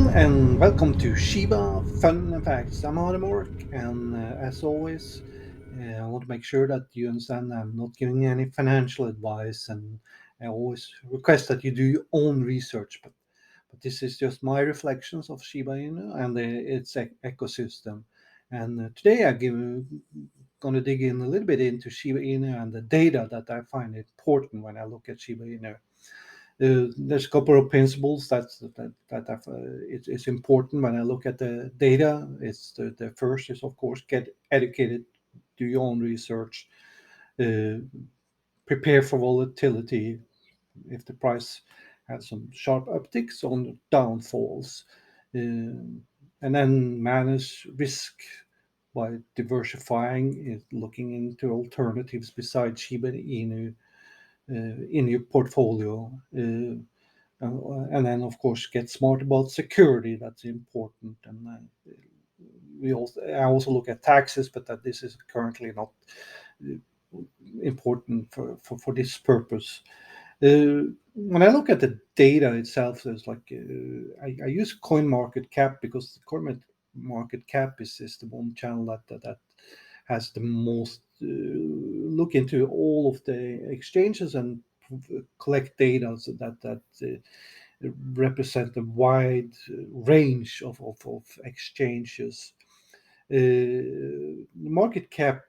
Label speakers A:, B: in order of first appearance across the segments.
A: Hello and welcome to Shiba Fun and Facts. I'm Ademork, and as always, I want to make sure that you understand I'm not giving any financial advice, and I always request that you do your own research. But this is just my reflections of Shiba Inu and its ecosystem. And today going to dig in a little bit into Shiba Inu and the data that I find important when I look at Shiba Inu. There's a couple of principles it's important when I look at the data. It's the first is of course get educated, do your own research, uh, prepare for volatility if the price has some sharp upticks or downfalls, and then manage risk by diversifying, looking into alternatives besides Shiba Inu in your portfolio. And then of course get smart about security. That's important. And I also look at taxes, but that this is currently not uh, important for this purpose. When I look at the data itself, there's I use coin market cap because the coin market cap is the one channel that has the most look into all of the exchanges and collect data so that represent a wide range of exchanges. The market cap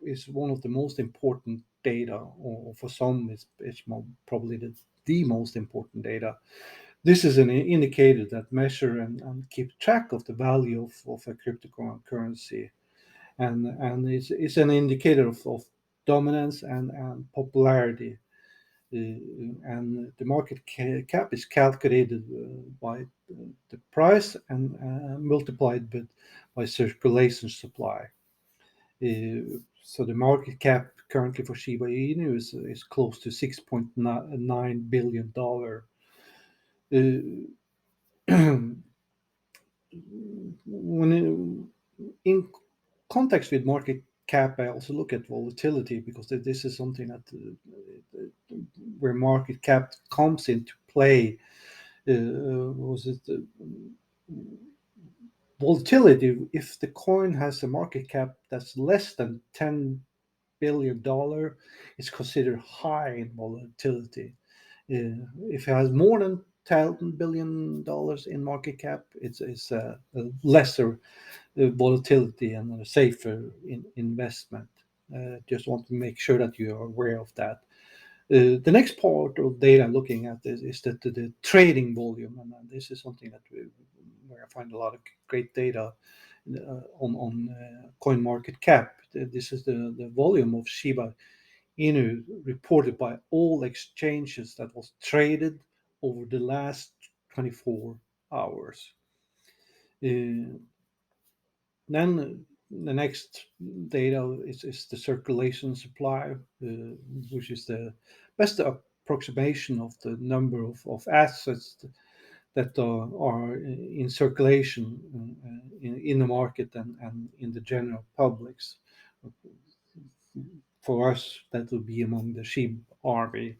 A: is one of the most important data, or for some, it's probably the most important data. This is an indicator that measure and keep track of the value of a cryptocurrency, and it's an indicator of dominance and popularity. And the market cap is calculated by the price and multiplied by circulation supply. So the market cap currently for Shiba Inu is close to $6.9 billion. When in context with market cap, I also look at volatility because this is something that where market cap comes into play. Was it volatility? If the coin has a market cap that's less than $10 billion, it's considered high in volatility. If it has more than $10 billion in market cap, it's a lesser volatility and a safer investment. Just want to make sure that you are aware of that. The next part of data I'm looking at is the trading volume, and this is something where I find a lot of great data on coin market cap. This is the volume of Shiba Inu reported by all exchanges that was traded over the last 24 hours. Uh, then the next data is the circulation supply, which is the best approximation of the number of assets that are in circulation in the market and in the general publics. For us, that would be among the SHIB army,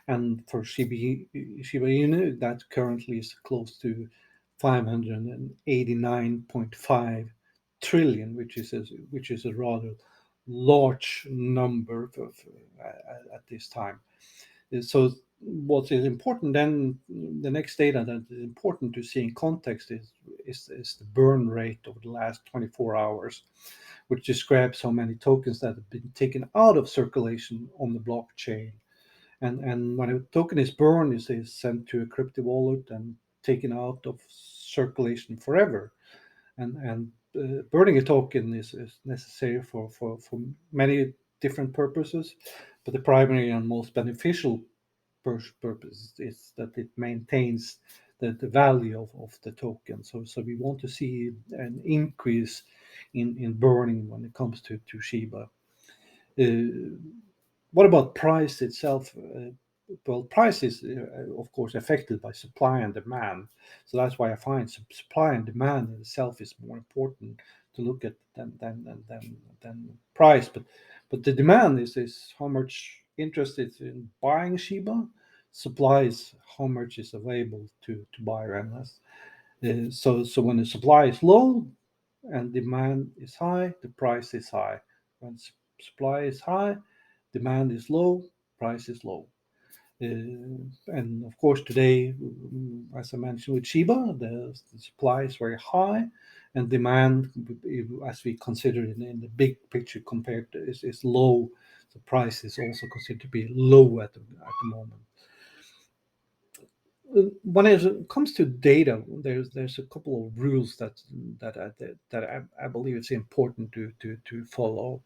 A: and for Shiba Inu, that currently is close to 589.5 trillion, which is a rather large number at this time. So what is important then, the next data that is important to see in context is the burn rate over the last 24 hours, which describes how many tokens that have been taken out of circulation on the blockchain. And when a token is burned, it is sent to a crypto wallet and taken out of circulation forever. And burning a token is necessary for many different purposes, but the primary and most beneficial purpose is that it maintains the value of the token. So we want to see an increase in burning when it comes to Shiba. Uh, what about price itself? Well, price is of course affected by supply and demand. So that's why I find supply and demand in itself is more important to look at than price. But the demand is how much interest is in buying Shiba. Supply is how much is available to buy. And So when the supply is low and demand is high, the price is high. When supply is high, demand is low, price is low. And of course, today, as I mentioned with Shiba, the supply is very high, and demand, as we consider it in the big picture, compared to, is low. The price is also considered to be low at the moment. When it comes to data, there's a couple of rules that I believe it's important to follow.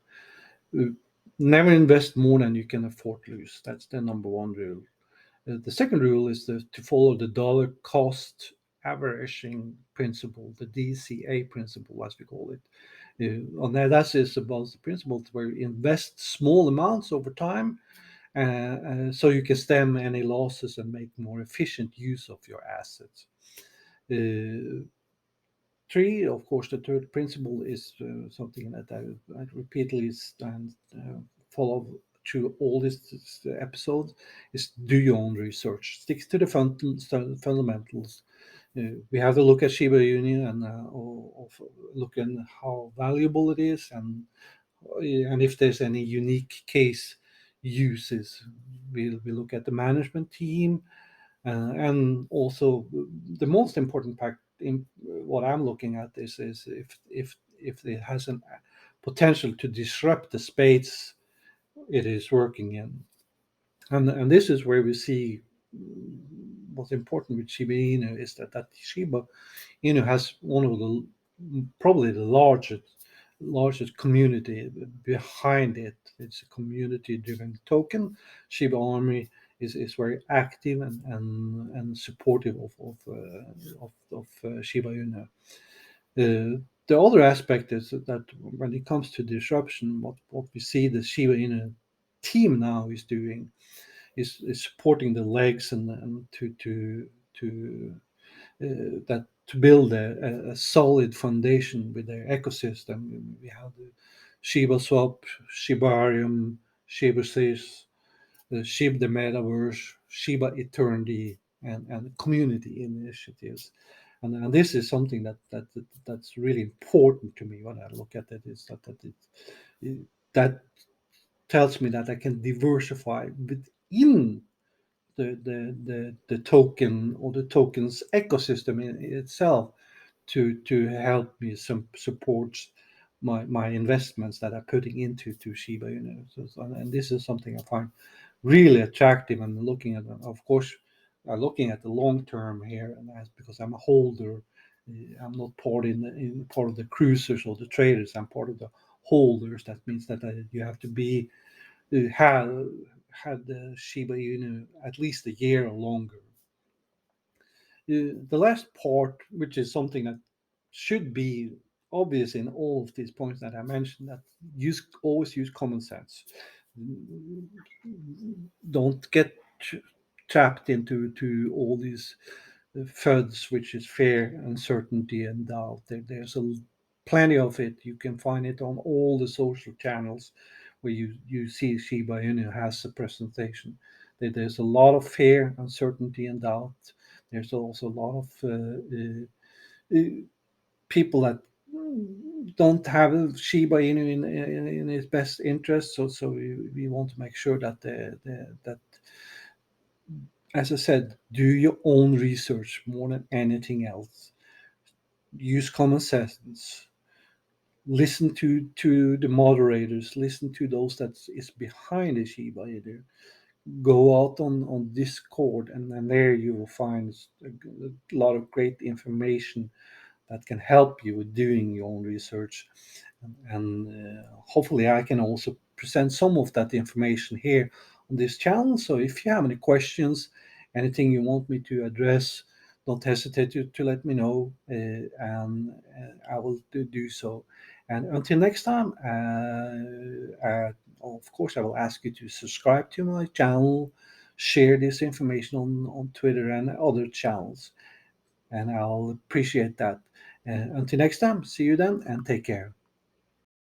A: Uh, Never invest more than you can afford to lose. That's the number one rule. The second rule is to follow the dollar cost averaging principle, the DCA principle, as we call it. And that is about the principle where you invest small amounts over time, so you can stem any losses and make more efficient use of your assets. Uh, Three, of course, the third principle is something that I repeatedly stand follow through all this episode, is do your own research. Stick to the fundamentals. We have to look at Shiba Inu and look at how valuable it is, and if there's any unique case uses. We look at the management team, and also the most important part in what I'm looking at is if it has a potential to disrupt the space it is working in, and this is where we see what's important with Shiba Inu is that Shiba Inu has one of the probably the largest community behind it. It's a community driven token. Shiba Army is very active and supportive of Shiba Inu. The other aspect is that when it comes to disruption, what we see the Shiba Inu team now is doing is supporting the legs and to that to build a solid foundation with their ecosystem. We have the Shiba Swap, Shibarium, Shiba Sys, the Shiba the Metaverse, Shiba Eternity, and community initiatives. And this is something that's really important to me when I look at it. Is that tells me that I can diversify within the token or the token's ecosystem in itself to help me support my investments that I'm putting into to Shiba Inu. And this is something I find really attractive. And looking at, of course, looking at the long term here, and that's because I'm a holder. I'm not part of the cruisers or the traders. I'm part of the holders. That means that you have to be had the Shiba Inu at least a year or longer. The last part, which is something that should be obvious in all of these points that I mentioned, that always use common sense. Don't get trapped into all these FUDs, which is fear, uncertainty, and doubt. There's plenty of it. You can find it on all the social channels where you see Shiba Inu has a presentation. There's a lot of fear, uncertainty, and doubt. There's also a lot of people that don't have Shiba Inu in his best interest. So we want to make sure that that, as I said, do your own research more than anything else. Use common sense. Listen to the moderators. Listen to those that is behind the Shiba Inu. Go out on Discord, and then there you will find a lot of great information that can help you with doing your own research. And hopefully, I can also present some of that information here on this channel. So, if you have any questions, anything you want me to address, don't hesitate to let me know, and I will do so. And until next time, of course, I will ask you to subscribe to my channel, share this information on Twitter and other channels, and I'll appreciate that. Until next time, see you then and take care.